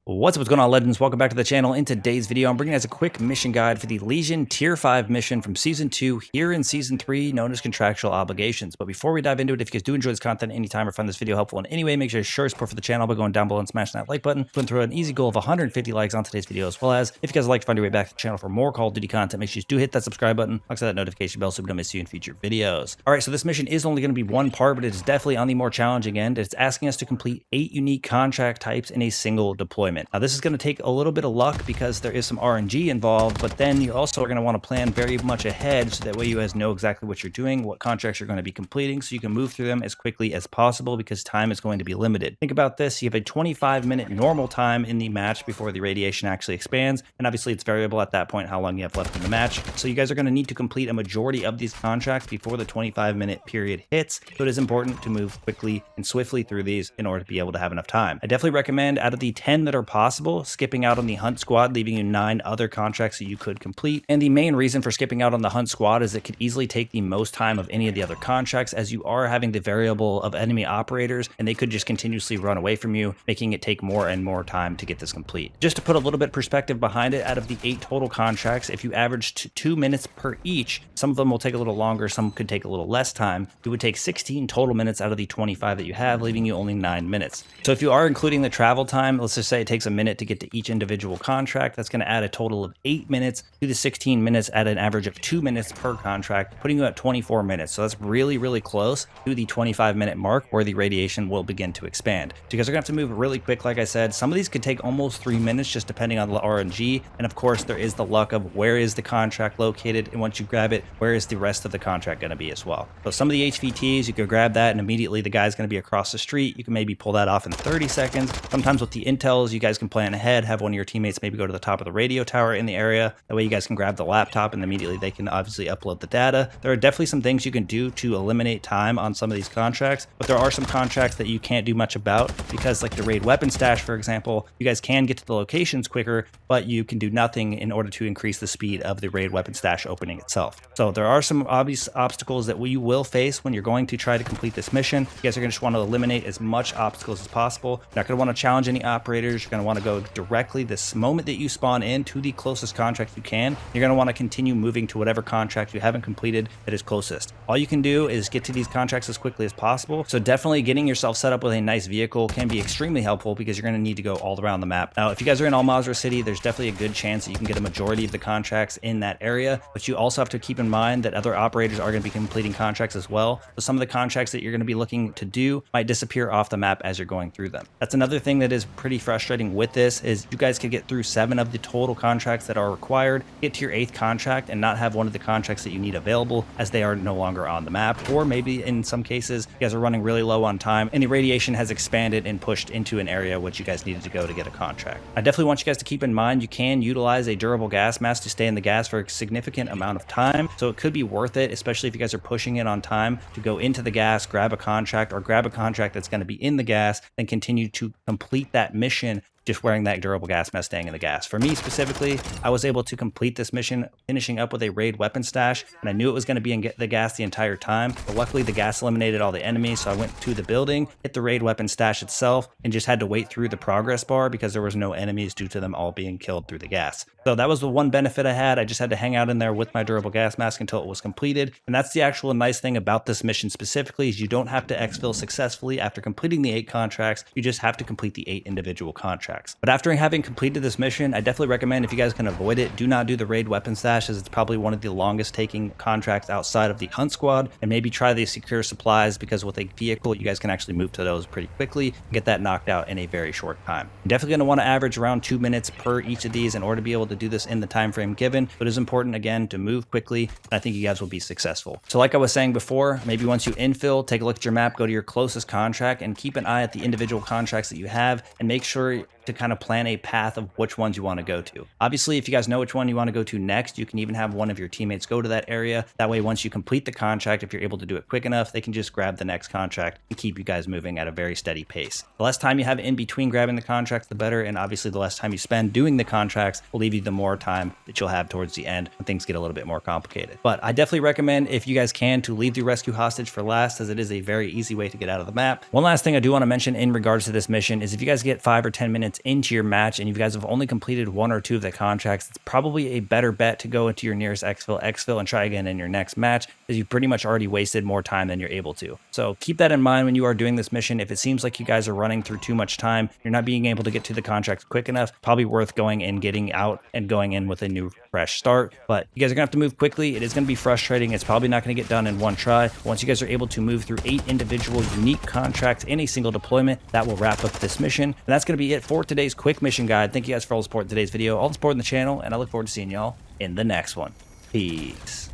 What's going on, legends? Welcome back to the channel. In today's video, I'm bringing you guys a quick mission guide for the Legion Tier 5 mission from Season 2 here in Season 3, known as Contractual Obligations. But before we dive into it, if you guys do enjoy this content anytime or find this video helpful in any way, make sure to show support for the channel by going down below and smashing that like button. Going through an easy goal of 150 likes on today's video, as well as if you guys would like to find your way back to the channel for more Call of Duty content, make sure you do hit that subscribe button, alongside that notification bell so we don't miss you in future videos. Alright, so this mission is only going to be one part, but it is definitely on the more challenging end. It's asking us to complete 8 unique contract types in a single deployment. Now, this is going to take a little bit of luck because there is some RNG involved, but then you also are going to want to plan very much ahead so that way you guys know exactly what you're doing, what contracts you're going to be completing, so you can move through them as quickly as possible because time is going to be limited. Think about this: you have a 25-minute normal time in the match before the radiation actually expands, and obviously it's variable at that point how long you have left in the match. So you guys are going to need to complete a majority of these contracts before the 25-minute period hits, so it is important to move quickly and swiftly through these in order to be able to have enough time. I definitely recommend, out of the 10 that are possible, skipping out on the hunt squad, leaving you 9 other contracts that you could complete. And the main reason for skipping out on the hunt squad is it could easily take the most time of any of the other contracts, as you are having the variable of enemy operators and they could just continuously run away from you, making it take more and more time to get this complete. Just to put a little bit of perspective behind it, out of the 8 total contracts, if you averaged 2 minutes per each, some of them will take a little longer, some could take a little less time. It would take 16 total minutes out of the 25 that you have, leaving you only 9 minutes. So if you are including the travel time, let's just say it takes a minute to get to each individual contract, that's going to add a total of 8 minutes to the 16 minutes at an average of 2 minutes per contract, putting you at 24 minutes. So that's really close to the 25-minute mark where the radiation will begin to expand. So you guys are going to have to move really quick. Like I said, some of these could take almost 3 minutes just depending on the RNG, and of course there is the luck of where is the contract located, and once you grab it, where is the rest of the contract going to be as well. So some of the HVTs, you could grab that and immediately the guy's going to be across the street. You can maybe pull that off in 30 seconds. Sometimes with the intels, you guys can plan ahead, have one of your teammates maybe go to the top of the radio tower in the area. That way you guys can grab the laptop and immediately they can obviously upload the data. There are definitely some things you can do to eliminate time on some of these contracts, but there are some contracts that you can't do much about because, like the raid weapon stash, for example, you guys can get to the locations quicker, but you can do nothing in order to increase the speed of the raid weapon stash opening itself. So there are some obvious obstacles that you will face when you're going to try to complete this mission. You guys are going to just want to eliminate as much obstacles as possible. You're not going to want to challenge any operators. You're going to want to go directly this moment that you spawn in to the closest contract you can. You're going to want to continue moving to whatever contract you haven't completed that is closest. All you can do is get to these contracts as quickly as possible. So definitely getting yourself set up with a nice vehicle can be extremely helpful because you're going to need to go all around the map. Now, if you guys are in Al Mazrah City, there's definitely a good chance that you can get a majority of the contracts in that area, but you also have to keep in mind that other operators are going to be completing contracts as well. So some of the contracts that you're going to be looking to do might disappear off the map as you're going through them. That's another thing that is pretty frustrating with this, is you guys could get through 7 of the total contracts that are required, get to your 8th contract and not have one of the contracts that you need available as they are no longer on the map, or maybe in some cases you guys are running really low on time and the radiation has expanded and pushed into an area which you guys needed to go to get a contract. I definitely want you guys to keep in mind you can utilize a durable gas mask to stay in the gas for a significant amount of time, so it could be worth it, especially if you guys are pushing it on time, to go into the gas, grab a contract, or grab a contract that's going to be in the gas, then continue to complete that mission just wearing that durable gas mask, staying in the gas. For me specifically, I was able to complete this mission finishing up with a raid weapon stash, and I knew it was going to be in the gas the entire time, but luckily the gas eliminated all the enemies, so I went to the building, hit the raid weapon stash itself, and just had to wait through the progress bar because there was no enemies due to them all being killed through the gas. So that was the one benefit I had. I just had to hang out in there with my durable gas mask until it was completed, and that's the actual nice thing about this mission specifically, is you don't have to exfil successfully after completing the 8 contracts, you just have to complete the 8 individual contracts. But after having completed this mission, I definitely recommend, if you guys can avoid it, do not do the raid weapon stash, as it's probably one of the longest taking contracts outside of the hunt squad, and maybe try the secure supplies, because with a vehicle you guys can actually move to those pretty quickly and get that knocked out in a very short time. You're definitely going to want to average around 2 minutes per each of these in order to be able to do this in the time frame given, but it is important again to move quickly, and I think you guys will be successful. So like I was saying before, maybe once you infill, take a look at your map, go to your closest contract, and keep an eye at the individual contracts that you have, and make sure to kind of plan a path of which ones you want to go to. Obviously, if you guys know which one you want to go to next, you can even have one of your teammates go to that area. That way, once you complete the contract, if you're able to do it quick enough, they can just grab the next contract and keep you guys moving at a very steady pace. The less time you have in between grabbing the contracts, the better, and obviously the less time you spend doing the contracts will leave you the more time that you'll have towards the end when things get a little bit more complicated. But I definitely recommend, if you guys can, to leave the rescue hostage for last, as it is a very easy way to get out of the map. One last thing I do want to mention in regards to this mission is, if you guys get 5 or 10 minutes deployments into your match and you guys have only completed 1 or 2 of the contracts, it's probably a better bet to go into your nearest exfil and try again in your next match, because you pretty much already wasted more time than you're able to. So keep that in mind when you are doing this mission. If it seems like you guys are running through too much time, you're not being able to get to the contracts quick enough, probably worth going and getting out and going in with a new fresh start. But you guys are gonna have to move quickly. It is gonna be frustrating. It's probably not gonna get done in one try. Once you guys are able to move through 8 individual unique contracts in a single deployment, that will wrap up this mission. And that's gonna be it for today's quick mission guide. Thank you guys for all the support in today's video, all the support in the channel, and I look forward to seeing y'all in the next one. Peace.